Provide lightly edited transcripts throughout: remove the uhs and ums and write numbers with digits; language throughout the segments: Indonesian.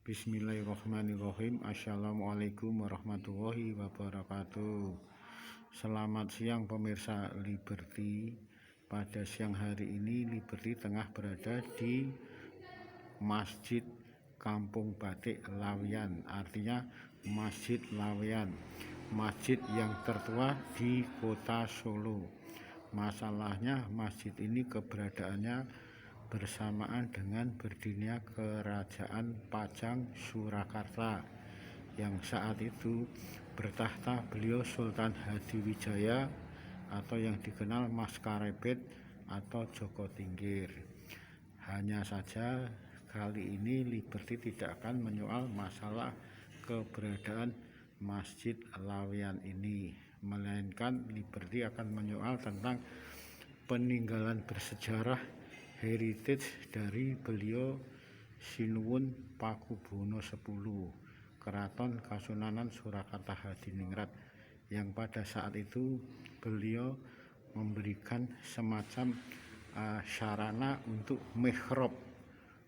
Bismillahirrahmanirrahim. Assalamualaikum warahmatullahi wabarakatuh. Selamat siang pemirsa Liberty. Pada siang hari ini Liberty tengah berada di Masjid Kampung Batik Laweyan, artinya Masjid Laweyan, masjid yang tertua di kota Solo. Masalahnya masjid ini keberadaannya bersamaan dengan berdirinya Kerajaan Pajang Surakarta yang saat itu bertahta beliau Sultan Hadiwijaya atau yang dikenal Mas Karebet atau Joko Tingkir. Hanya saja kali ini Liberty tidak akan menyoal masalah keberadaan Masjid Laweyan ini, melainkan Liberty akan menyoal tentang peninggalan bersejarah heritage dari beliau Sinuwun Pakubuwono X, Keraton Kasunanan Surakarta Hadiningrat, yang pada saat itu beliau memberikan semacam sarana untuk mihrab,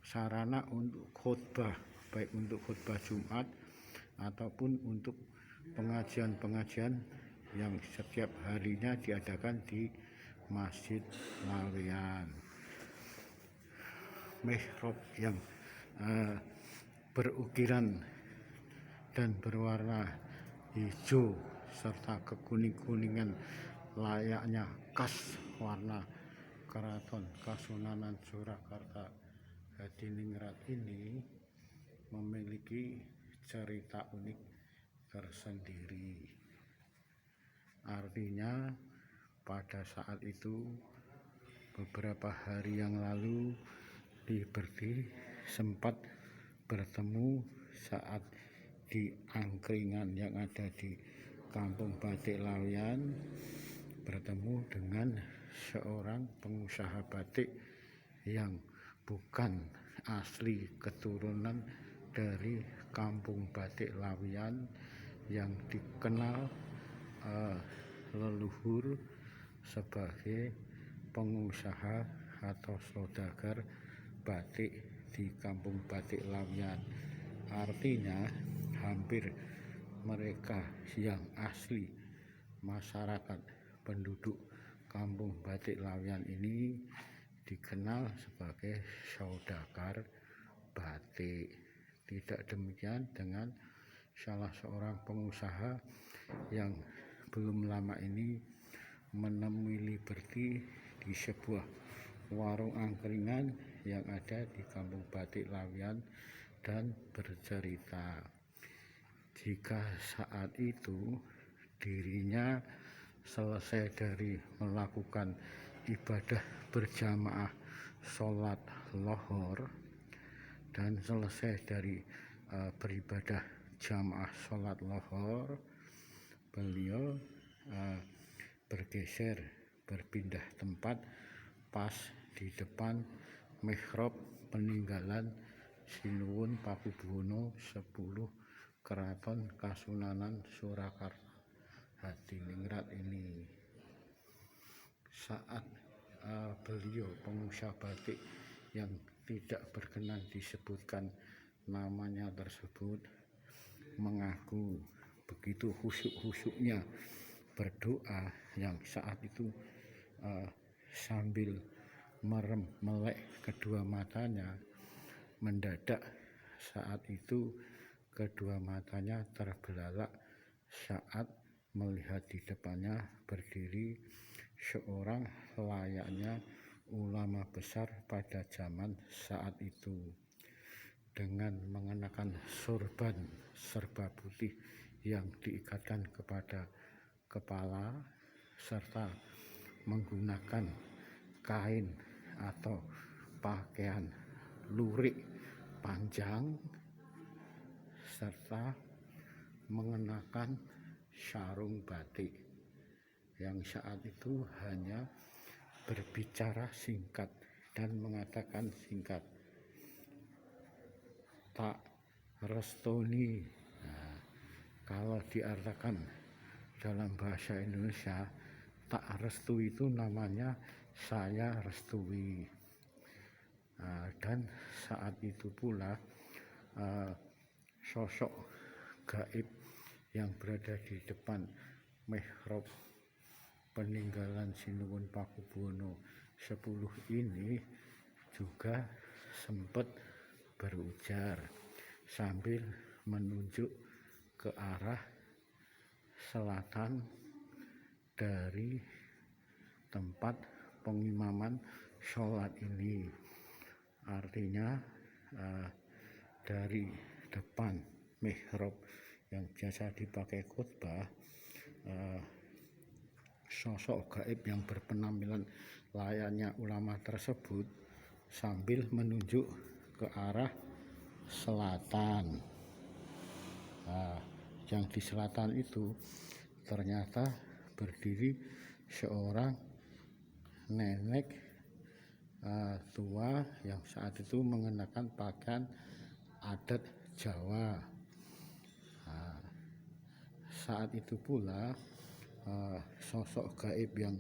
sarana untuk khutbah, baik untuk khutbah Jumat ataupun untuk pengajian-pengajian yang setiap harinya diadakan di Masjid Laweyan. Mihrab yang berukiran dan berwarna hijau serta kekuning-kuningan layaknya khas warna Keraton Kasunanan Surakarta Hadiningrat ini memiliki cerita unik tersendiri. Artinya pada saat itu beberapa hari yang lalu Liberty sempat bertemu saat di angkringan yang ada di Kampung Batik Laweyan, bertemu dengan seorang pengusaha batik yang bukan asli keturunan dari Kampung Batik Laweyan, yang dikenal leluhur sebagai pengusaha atau saudagar batik di Kampung Batik Laweyan. Artinya hampir mereka yang asli masyarakat penduduk Kampung Batik Laweyan ini dikenal sebagai saudagar batik. Tidak demikian dengan salah seorang pengusaha yang belum lama ini menemui Liberty di sebuah warung angkringan yang ada di Kampung Batik Laweyan dan bercerita jika saat itu dirinya selesai dari melakukan ibadah berjamaah sholat lohor dan selesai dari beribadah jamaah sholat lohor, beliau berpindah tempat pas di depan mihrab peninggalan Sinuwun Pakubuwono X, Keraton Kasunanan Surakarta Hadiningrat ini. Saat beliau pengusaha batik yang tidak berkenan disebutkan namanya tersebut mengaku begitu khusyuk-khusyuknya berdoa, yang saat itu sambil merem melek kedua matanya, mendadak saat itu kedua matanya terbelalak saat melihat di depannya berdiri seorang layaknya ulama besar pada zaman saat itu, dengan mengenakan sorban serba putih yang diikatkan kepada kepala serta menggunakan kain atau pakaian lurik panjang serta mengenakan sarung batik, yang saat itu hanya berbicara singkat dan mengatakan singkat, tak restoni. Nah, kalau diartikan dalam bahasa Indonesia, tak restu itu namanya saya restui. Dan saat itu pula sosok gaib yang berada di depan mihrab peninggalan Sinuwun Pakubuwono 10 ini juga sempat berujar sambil menunjuk ke arah selatan dari tempat pengimaman sholat ini. Artinya dari depan mihrab yang biasa dipakai khutbah, sosok gaib yang berpenampilan layaknya ulama tersebut sambil menunjuk ke arah selatan. Yang di selatan itu ternyata berdiri seorang nenek tua yang saat itu mengenakan pakaian adat Jawa. Saat itu pula sosok gaib yang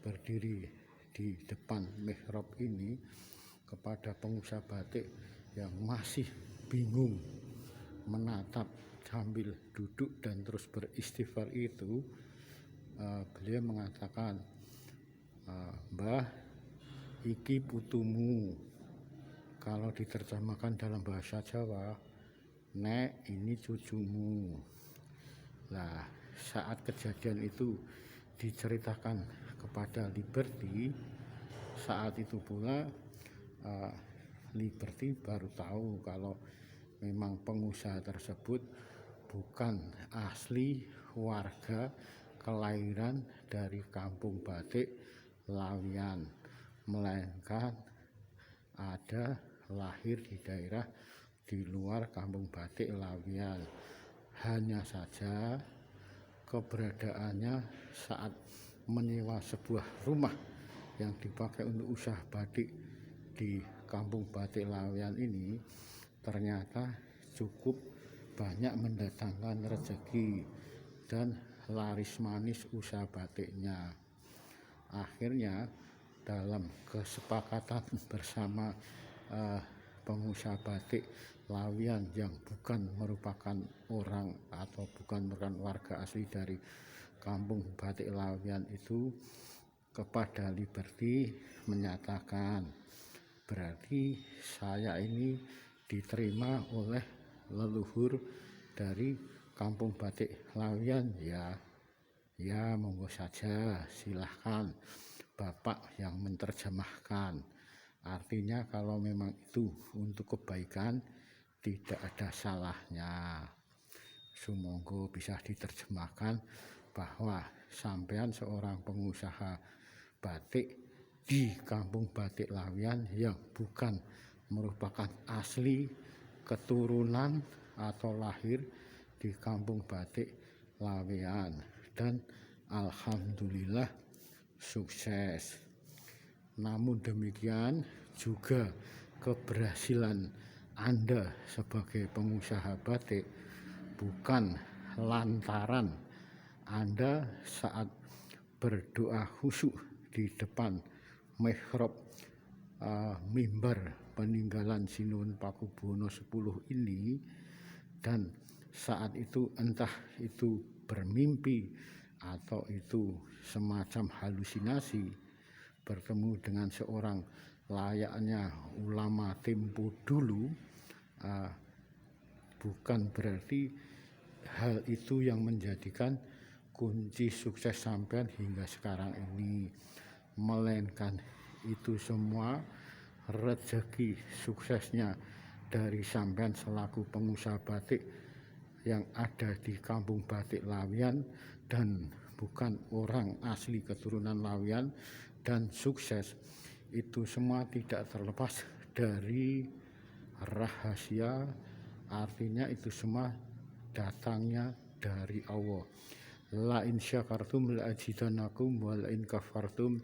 berdiri di depan mihrab ini kepada pengusaha batik yang masih bingung menatap sambil duduk dan terus beristighfar itu, beliau mengatakan, "Mbah, iki putumu." Kalau diterjemahkan dalam bahasa Jawa, "Nek, ini cucumu." Nah, saat kejadian itu diceritakan kepada Liberty, saat itu pula Liberty baru tahu kalau memang pengusaha tersebut bukan asli warga kelahiran dari Kampung Batik Lawian, melainkan ada lahir di daerah di luar Kampung Batik Lawian. Hanya saja keberadaannya saat menyewa sebuah rumah yang dipakai untuk usaha batik di Kampung Batik Lawian ini ternyata cukup banyak mendatangkan rezeki dan laris manis usaha batiknya. Akhirnya dalam kesepakatan bersama pengusaha batik Lawian yang bukan merupakan orang atau bukan merupakan warga asli dari Kampung Batik Lawian itu, kepada Liberty menyatakan, berarti saya ini diterima oleh leluhur dari Kampung Batik Lawian ya. Ya, monggo saja, silahkan Bapak yang menerjemahkan. Artinya kalau memang itu untuk kebaikan tidak ada salahnya. Sumonggo bisa diterjemahkan bahwa sampean seorang pengusaha batik di Kampung Batik Lawian yang bukan merupakan asli keturunan atau lahir di Kampung Batik Lawian, dan alhamdulillah sukses. Namun demikian juga keberhasilan Anda sebagai pengusaha batik bukan lantaran Anda saat berdoa khusyuk di depan mihrab mimbar peninggalan Sinuwun Pakubuwono 10 ini, dan saat itu entah itu bermimpi atau itu semacam halusinasi bertemu dengan seorang layaknya ulama tempo dulu, bukan berarti hal itu yang menjadikan kunci sukses sampean hingga sekarang ini, melainkan itu semua rezeki suksesnya dari sampean selaku pengusaha batik yang ada di Kampung Batik Lawian dan bukan orang asli keturunan Lawian, dan sukses itu semua tidak terlepas dari rahasia. Artinya itu semua datangnya dari Allah. La in syakartum la azidannakum wa la in kafartum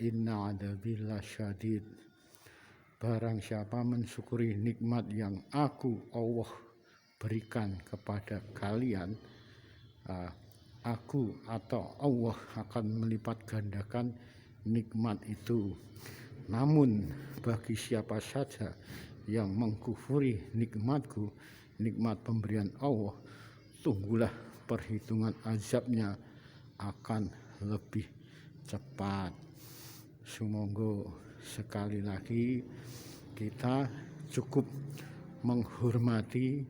inna adzabi lasyadid. Barang siapa mensyukuri nikmat yang aku Allah berikan kepada kalian, aku atau Allah akan melipat gandakan nikmat itu. Namun bagi siapa saja yang mengkufuri nikmatku, nikmat pemberian Allah, tunggulah perhitungan azabnya akan lebih cepat. Semoga sekali lagi kita cukup menghormati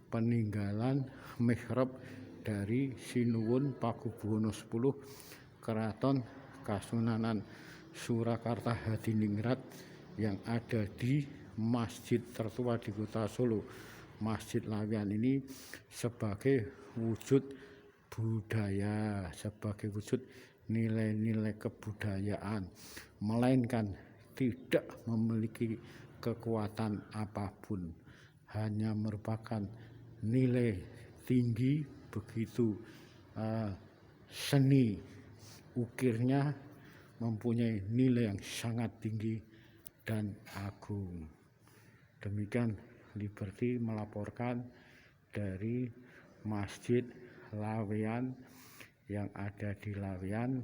peninggalan mihrab dari Sinuwun Pakubuwono 10 Keraton Kasunanan Surakarta Hadiningrat yang ada di masjid tertua di Kota Solo. Masjid Laweyan ini sebagai wujud budaya, sebagai wujud nilai-nilai kebudayaan, melainkan tidak memiliki kekuatan apapun, hanya merupakan nilai tinggi. Begitu seni ukirnya mempunyai nilai yang sangat tinggi dan agung. Demikian Liberty melaporkan dari Masjid Laweyan yang ada di Laweyan,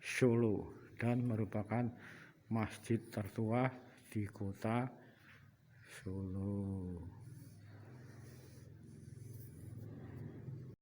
Solo, dan merupakan masjid tertua di Kota Solo.